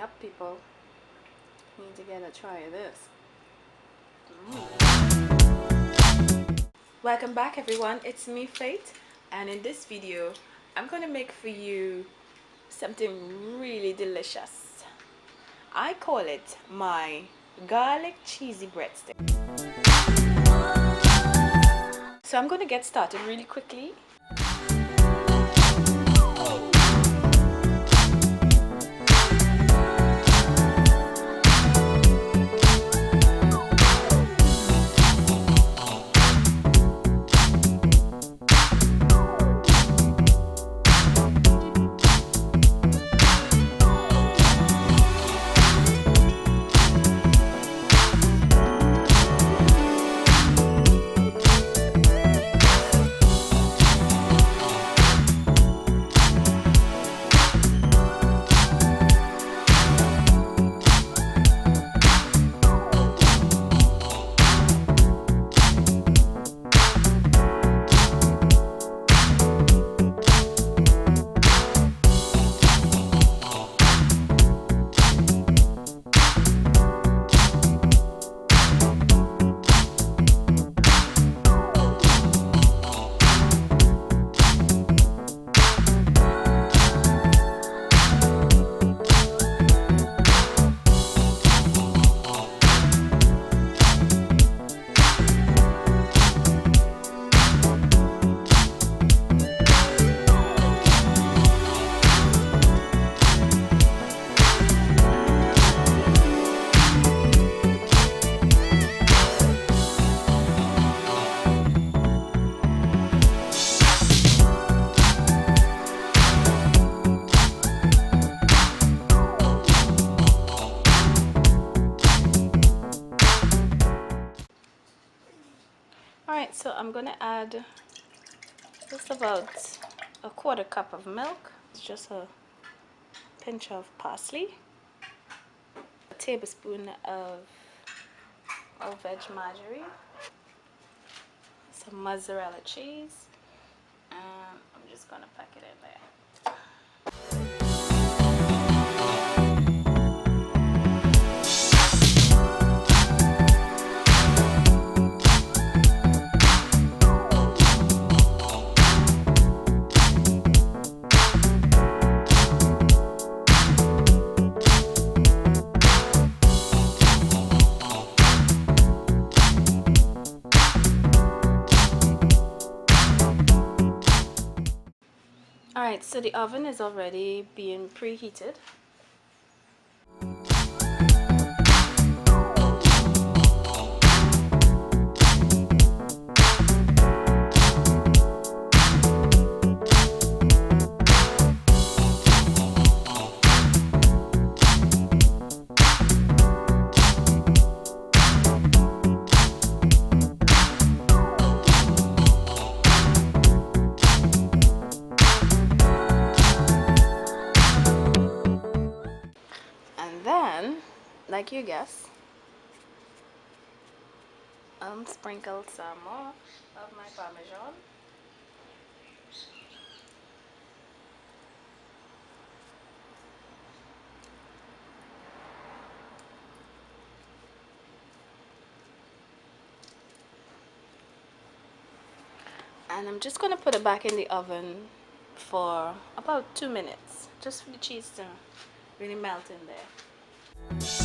Yup, people, need to get a try of this. Welcome back, everyone. It's me, Faith, and in this video I'm gonna make for you something really delicious. I call it my garlic cheesy breadstick. So I'm gonna get started really quickly. Alright, so I'm gonna add just about a quarter cup of milk. It's just a pinch of parsley, a tablespoon of veg margarine, some mozzarella cheese, and I'm just gonna pack it in there. Alright, so the oven is already being preheated. Like you guess, sprinkle some more of my Parmesan. And I'm just gonna put it back in the oven for about 2 minutes, just for the cheese to really melt in there.